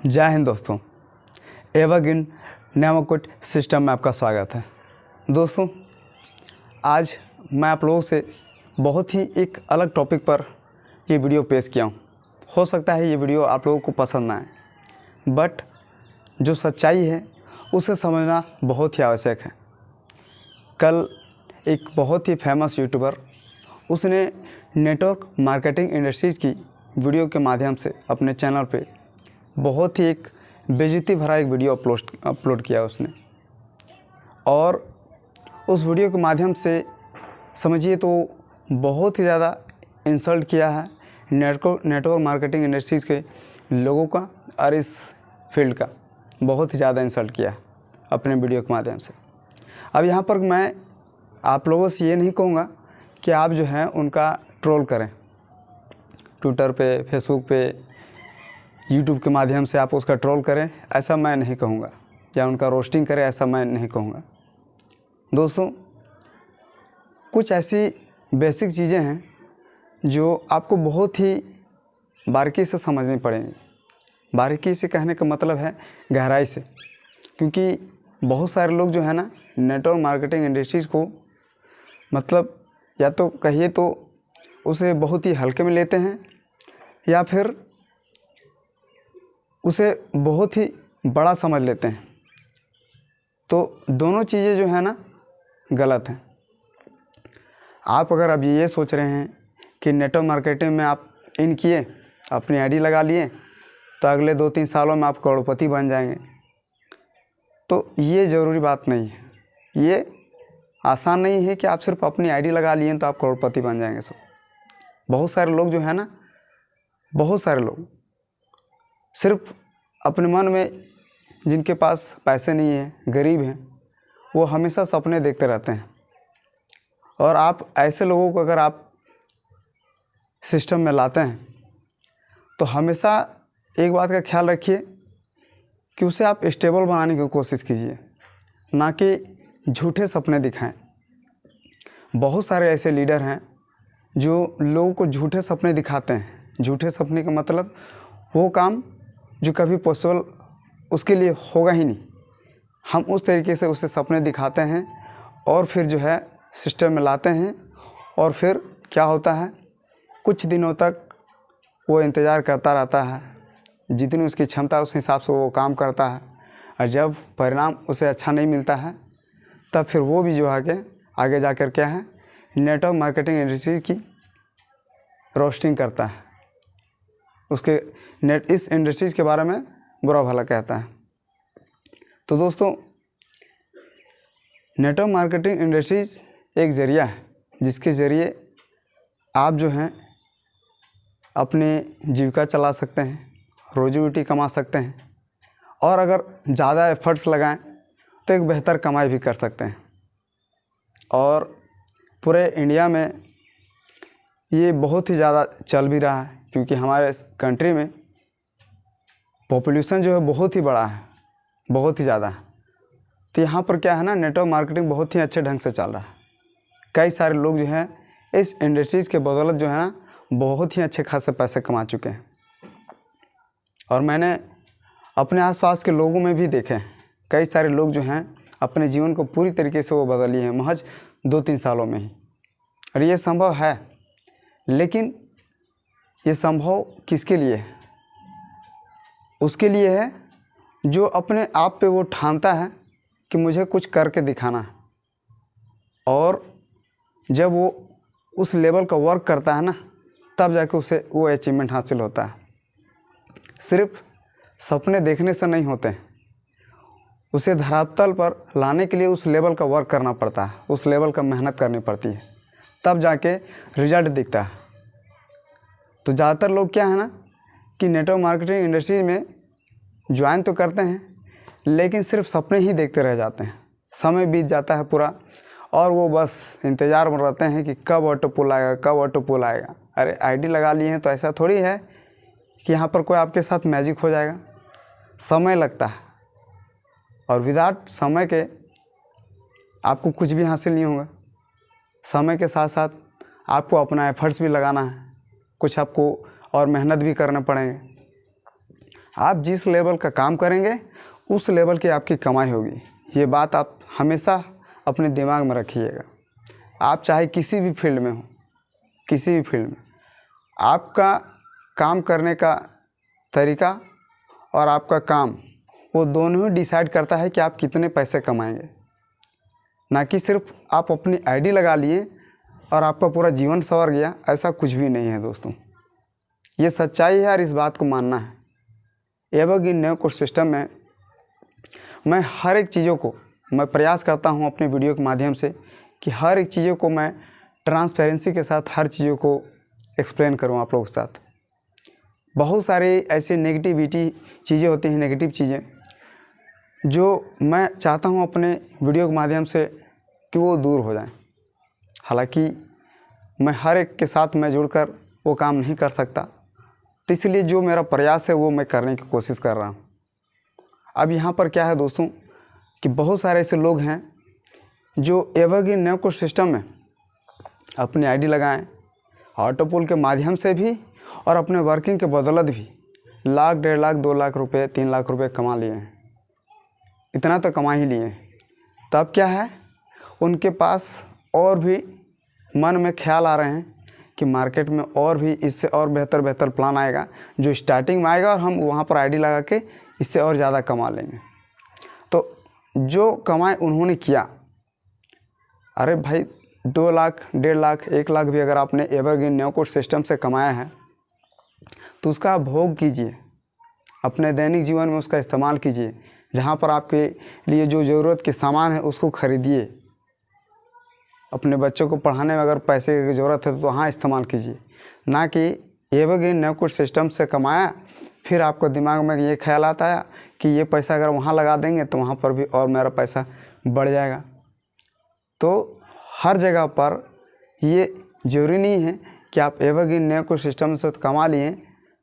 जय हिंद दोस्तों, evergreen नेमाकोड system में आपका स्वागत है। दोस्तों, आज मैं आप लोगों से बहुत ही एक अलग टॉपिक पर ये वीडियो पेश किया हूँ। हो सकता है ये वीडियो आप लोगों को पसंद ना आए, बट जो सच्चाई है उसे समझना बहुत ही आवश्यक है। कल एक बहुत ही फेमस यूट्यूबर उसने नेटवर्क मार्केटिंग इंडस्ट्रीज़ की वीडियो के माध्यम से अपने चैनल पे बहुत ही एक बेइज्जती भरा एक वीडियो अपलोड किया उसने, और उस वीडियो के माध्यम से समझिए तो बहुत ही ज़्यादा इंसल्ट किया है नेटवर्क मार्केटिंग इंडस्ट्रीज़ के लोगों का, और इस फील्ड का बहुत ही ज़्यादा इंसल्ट किया है अपने वीडियो के माध्यम से। अब यहाँ पर मैं आप लोगों से ये नहीं कहूँगा कि आप जो है उनका ट्रोल करें, ट्विटर पे, फेसबुक पे, यूट्यूब के माध्यम से आप उसका ट्रोल करें, ऐसा मैं नहीं कहूँगा, या उनका रोस्टिंग करें, ऐसा मैं नहीं कहूँगा। दोस्तों, कुछ ऐसी बेसिक चीज़ें हैं जो आपको बहुत ही बारीकी से समझनी पड़ेंगी। बारीकी से कहने का मतलब है गहराई से, क्योंकि बहुत सारे लोग जो है ना नेटवर्क मार्केटिंग इंडस्ट्रीज़ को मतलब या तो कहिए तो उसे बहुत ही हल्के में लेते हैं, या फिर उसे बहुत ही बड़ा समझ लेते हैं। तो दोनों चीज़ें जो है ना गलत हैं। आप अगर अब ये सोच रहे हैं कि नेटवर्क मार्केटिंग में आप इन किए, अपनी आईडी लगा लिए, तो अगले 2-3 सालों में आप करोड़पति बन जाएंगे, तो ये ज़रूरी बात नहीं है। ये आसान नहीं है कि आप सिर्फ अपनी आईडी लगा लिए तो आप करोड़पति बन जाएंगे। सो बहुत सारे लोग जो है ना, बहुत सारे लोग सिर्फ अपने मन में, जिनके पास पैसे नहीं है, गरीब हैं, वो हमेशा सपने देखते रहते हैं। और आप ऐसे लोगों को अगर आप सिस्टम में लाते हैं तो हमेशा एक बात का ख्याल रखिए कि उसे आप स्टेबल बनाने की कोशिश कीजिए, ना कि झूठे सपने दिखाएं। बहुत सारे ऐसे लीडर हैं जो लोगों को झूठे सपने दिखाते हैं। झूठे सपने का मतलब वो काम जो कभी पॉसिबल उसके लिए होगा ही नहीं। हम उस तरीके से उसे सपने दिखाते हैं और फिर जो है सिस्टम में लाते हैं, और फिर क्या होता है, कुछ दिनों तक वो इंतज़ार करता रहता है। जितनी उसकी क्षमता उस हिसाब से वो काम करता है, और जब परिणाम उसे अच्छा नहीं मिलता है तब फिर वो भी जो आगे जाकर क्या है, नेटवर्क मार्केटिंग इंडस्ट्रीज़ की रोस्टिंग करता है, उसके इस इंडस्ट्रीज़ के बारे में बुरा भला कहता है। तो दोस्तों, नेटवर्क मार्केटिंग इंडस्ट्रीज़ एक ज़रिया है जिसके ज़रिए आप जो हैं अपनी जीविका चला सकते हैं, रोजी रोटी कमा सकते हैं, और अगर ज़्यादा एफर्ट्स लगाएं तो एक बेहतर कमाई भी कर सकते हैं। और पूरे इंडिया में ये बहुत ही ज़्यादा चल भी रहा है, क्योंकि हमारे कंट्री में पॉपुलेशन जो है बहुत ही बड़ा है, बहुत ही ज़्यादा है। तो यहाँ पर क्या है ना, नेटवर्क मार्केटिंग बहुत ही अच्छे ढंग से चल रहा है। कई सारे लोग जो हैं इस इंडस्ट्रीज़ के बदौलत जो है ना बहुत ही अच्छे खासे पैसे कमा चुके हैं। और मैंने अपने आसपास के लोगों में भी देखे हैं, कई सारे लोग जो हैं अपने जीवन को पूरी तरीके से वो बदल लिए हैं महज 2-3 सालों में ही। और ये संभव है, लेकिन ये संभव किसके लिए है? उसके लिए है जो अपने आप पे वो ठानता है कि मुझे कुछ करके दिखाना है, और जब वो उस लेवल का वर्क करता है ना, तब जाके उसे वो अचीवमेंट हासिल होता है। सिर्फ सपने देखने से नहीं होते हैं, उसे धरातल पर लाने के लिए उस लेवल का वर्क करना पड़ता है, उस लेवल का मेहनत करनी पड़ती है, तब जाके रिजल्ट दिखता है। तो ज़्यादातर लोग क्या है ना कि नेटवर्क मार्केटिंग इंडस्ट्री में ज्वाइन तो करते हैं, लेकिन सिर्फ सपने ही देखते रह जाते हैं। समय बीत जाता है पूरा, और वो बस इंतज़ार में रहते हैं कि कब ऑटो पुल आएगा, कब ऑटो पुल आएगा। अरे आईडी लगा लिए हैं तो ऐसा थोड़ी है कि यहाँ पर कोई आपके साथ मैजिक हो जाएगा। समय लगता है, और विदाउट समय के आपको कुछ भी हासिल नहीं होगा। समय के साथ साथ आपको अपना एफर्ट्स भी लगाना है, कुछ आपको और मेहनत भी करना पड़ेंगे। आप जिस लेवल का काम करेंगे उस लेवल की आपकी कमाई होगी। ये बात आप हमेशा अपने दिमाग में रखिएगा। आप चाहे किसी भी फील्ड में हो, किसी भी फील्ड में, आपका काम करने का तरीका और आपका काम, वो दोनों ही डिसाइड करता है कि आप कितने पैसे कमाएंगे। ना कि सिर्फ आप अपनी आईडी लगा लिए और आपका पूरा जीवन संवर गया, ऐसा कुछ भी नहीं है दोस्तों। ये सच्चाई है और इस बात को मानना है। एवरग्रीन नेव कोर्स सिस्टम में मैं हर एक चीज़ों को मैं प्रयास करता हूँ अपने वीडियो के माध्यम से कि हर एक चीज़ों को मैं ट्रांसपेरेंसी के साथ हर चीज़ों को एक्सप्लेन करूँ आप लोगों के साथ। बहुत सारे ऐसे नेगेटिविटी चीज़ें होती हैं, नेगेटिव चीज़ें, जो मैं चाहता हूँ अपने वीडियो के माध्यम से कि वो दूर हो जाएं। हालांकि मैं हर एक के साथ मैं जुड़कर वो काम नहीं कर सकता, तो इसलिए जो मेरा प्रयास है वो मैं करने की कोशिश कर रहा हूँ। अब यहाँ पर क्या है दोस्तों कि बहुत सारे ऐसे लोग हैं जो एवरग्रीन नेव कोर्स सिस्टम में अपनी आईडी लगाएं, ऑटोपुल के माध्यम से भी और अपने वर्किंग के बदौलत भी लाख, 1.5 लाख, 2 लाख रुपए, 3 लाख रुपए कमा लिए हैं। इतना तो कमा ही लिए हैं। तब क्या है, उनके पास और भी मन में ख्याल आ रहे हैं कि मार्केट में और भी इससे और बेहतर प्लान आएगा जो स्टार्टिंग में आएगा और हम वहाँ पर आईडी लगा के इससे और ज़्यादा कमा लेंगे। तो जो कमाए उन्होंने किया, अरे भाई 2 लाख, 1.5 लाख, 1 लाख भी अगर आपने एवरग्रीन नेव कोर्स सिस्टम से कमाया है तो उसका आप भोग कीजिए, अपने दैनिक जीवन में उसका इस्तेमाल कीजिए। जहाँ पर आपके लिए जो ज़रूरत के सामान है उसको खरीदिए। अपने बच्चों को पढ़ाने में अगर पैसे की ज़रूरत है तो वहाँ इस्तेमाल कीजिए, ना कि एवरग्रीन नेव कोर्स सिस्टम से कमाया फिर आपको दिमाग में ये ख्याल आता है कि ये पैसा अगर वहाँ लगा देंगे तो वहाँ पर भी और मेरा पैसा बढ़ जाएगा। तो हर जगह पर ये ज़रूरी नहीं है कि आप एवरग्रीन नेव कोर्स सिस्टम से कमा लिए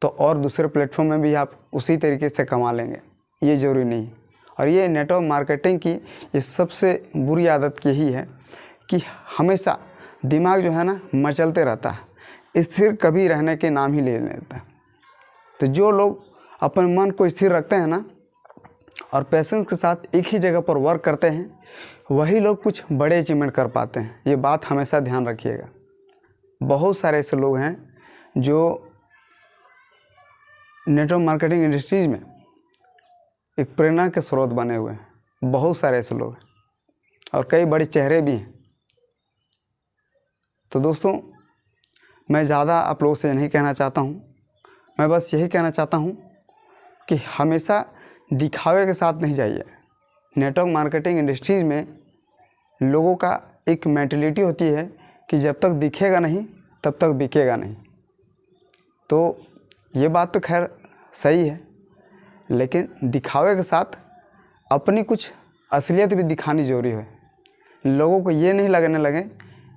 तो और दूसरे प्लेटफॉर्म में भी आप उसी तरीके से कमा लेंगे, ये ज़रूरी नहीं। और ये नेटवर्क मार्केटिंग की ये सबसे बुरी आदत यही है कि हमेशा दिमाग जो है ना मचलते रहता है, स्थिर कभी रहने के नाम ही ले लेता है। तो जो लोग अपने मन को स्थिर रखते हैं ना और पेशेंस के साथ एक ही जगह पर वर्क करते हैं, वही लोग कुछ बड़े अचीवमेंट कर पाते हैं। ये बात हमेशा ध्यान रखिएगा। बहुत सारे ऐसे लोग हैं जो नेटवर्क मार्केटिंग इंडस्ट्रीज़ में एक प्रेरणा के स्रोत बने हुए हैं। बहुत सारे ऐसे लोग हैं और कई बड़े चेहरे भी हैं। तो दोस्तों, मैं ज़्यादा आप लोगों से नहीं कहना चाहता हूँ, मैं बस यही कहना चाहता हूँ कि हमेशा दिखावे के साथ नहीं जाइए। नेटवर्क मार्केटिंग इंडस्ट्रीज़ में लोगों का एक मेंटलिटी होती है कि जब तक दिखेगा नहीं तब तक बिकेगा नहीं। तो ये बात तो खैर सही है, लेकिन दिखावे के साथ अपनी कुछ असलियत भी दिखानी ज़रूरी है। लोगों को ये नहीं लगने लगे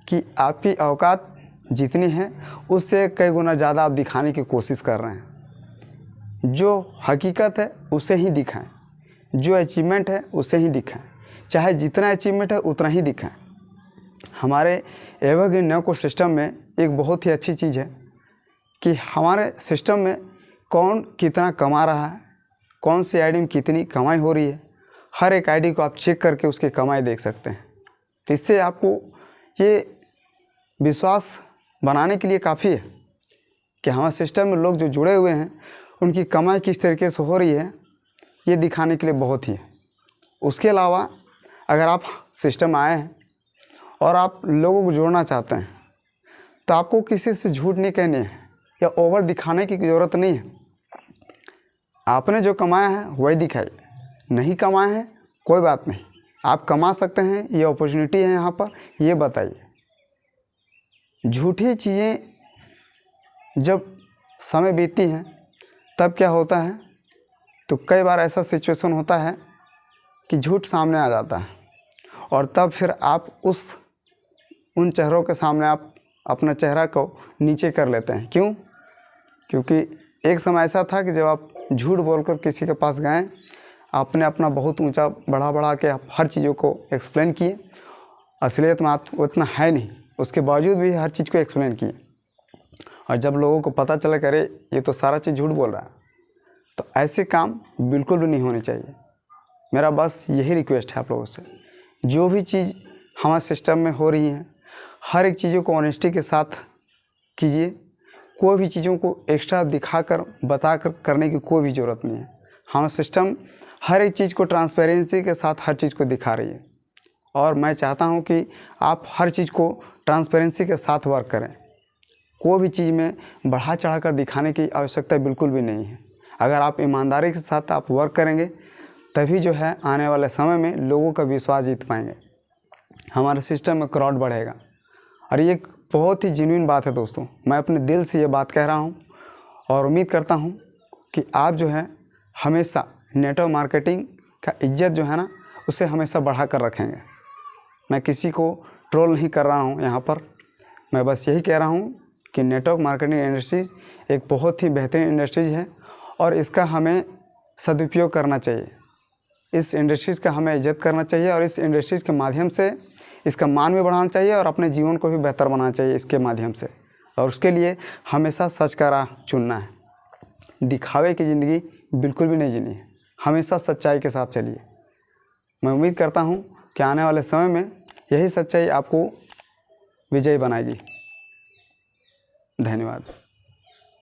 कि आपकी औकात जितनी है उससे कई गुना ज़्यादा आप दिखाने की कोशिश कर रहे हैं। जो हकीकत है उसे ही दिखाएं, जो अचीवमेंट है उसे ही दिखाएं, चाहे जितना अचीवमेंट है उतना ही दिखाएं। हमारे एवरग्रीन नेव कोर्स सिस्टम में एक बहुत ही अच्छी चीज़ है कि हमारे सिस्टम में कौन कितना कमा रहा है, कौन सी आईडी में कितनी कमाई हो रही है, हर एक आईडी को आप चेक करके उसकी कमाई देख सकते हैं। तो इससे आपको ये विश्वास बनाने के लिए काफ़ी है कि हमारे सिस्टम में लोग जो जुड़े हुए हैं उनकी कमाई किस तरीके से हो रही है, ये दिखाने के लिए बहुत ही है। उसके अलावा अगर आप सिस्टम में आए हैं और आप लोगों को जोड़ना चाहते हैं तो आपको किसी से झूठ नहीं कहनी है या ओवर दिखाने की ज़रूरत नहीं है। आपने जो कमाया है वही दिखाइए, नहीं कमाया है कोई बात नहीं, आप कमा सकते हैं, ये अपॉर्चुनिटी है यहाँ पर, ये बताइए। झूठी चीज़ें जब समय बीतती हैं तब क्या होता है, तो कई बार ऐसा सिचुएशन होता है कि झूठ सामने आ जाता है और तब फिर आप उन चेहरों के सामने आप अपना चेहरा को नीचे कर लेते हैं। क्यों? क्योंकि एक समय ऐसा था कि जब आप झूठ बोलकर किसी के पास गए, आपने अपना बहुत ऊंचा बढ़ा के आप हर चीज़ों को एक्सप्लेन किए। असलियत में आप उतना है नहीं, उसके बावजूद भी हर चीज़ को एक्सप्लेन किए। और जब लोगों को पता चला कि अरे ये तो सारा चीज़ झूठ बोल रहा है, तो ऐसे काम बिल्कुल भी नहीं होने चाहिए। मेरा बस यही रिक्वेस्ट है आप लोगों से, जो भी चीज़ हमारे सिस्टम में हो रही है हर एक चीज़ों को ऑनेस्टी के साथ कीजिए। कोई भी चीज़ों को एक्स्ट्रा दिखाकर बताकर करने की कोई भी ज़रूरत नहीं है। हमारा सिस्टम हर एक चीज़ को ट्रांसपेरेंसी के साथ हर चीज़ को दिखा रही है, और मैं चाहता हूं कि आप हर चीज़ को ट्रांसपेरेंसी के साथ वर्क करें। कोई भी चीज़ में बढ़ा चढ़ा कर दिखाने की आवश्यकता बिल्कुल भी नहीं है। अगर आप ईमानदारी के साथ आप वर्क करेंगे तभी जो है आने वाले समय में लोगों का विश्वास जीत पाएंगे, हमारे सिस्टम में क्राउड बढ़ेगा। और ये एक बहुत ही जेन्युइन बात है दोस्तों, मैं अपने दिल से ये बात कह रहा हूँ और उम्मीद करता हूँ कि आप जो है हमेशा नेटवर्क मार्केटिंग का इज्जत जो है ना उसे हमेशा बढ़ा कर रखेंगे। मैं किसी को ट्रोल नहीं कर रहा हूँ यहाँ पर, मैं बस यही कह रहा हूँ कि नेटवर्क मार्केटिंग इंडस्ट्रीज़ एक बहुत ही बेहतरीन इंडस्ट्रीज़ है और इसका हमें सदुपयोग करना चाहिए। इस इंडस्ट्रीज़ का हमें इज्जत करना चाहिए और इस इंडस्ट्रीज़ के माध्यम से इसका मान भी बढ़ाना चाहिए और अपने जीवन को भी बेहतर बनाना चाहिए इसके माध्यम से। और उसके लिए हमेशा सच का राह चुनना है, दिखावे की ज़िंदगी बिल्कुल भी नहीं जीनी है, हमेशा सच्चाई के साथ चलिए। मैं उम्मीद करता हूँ कि आने वाले समय में यही सच्चाई आपको विजयी बनाएगी। धन्यवाद।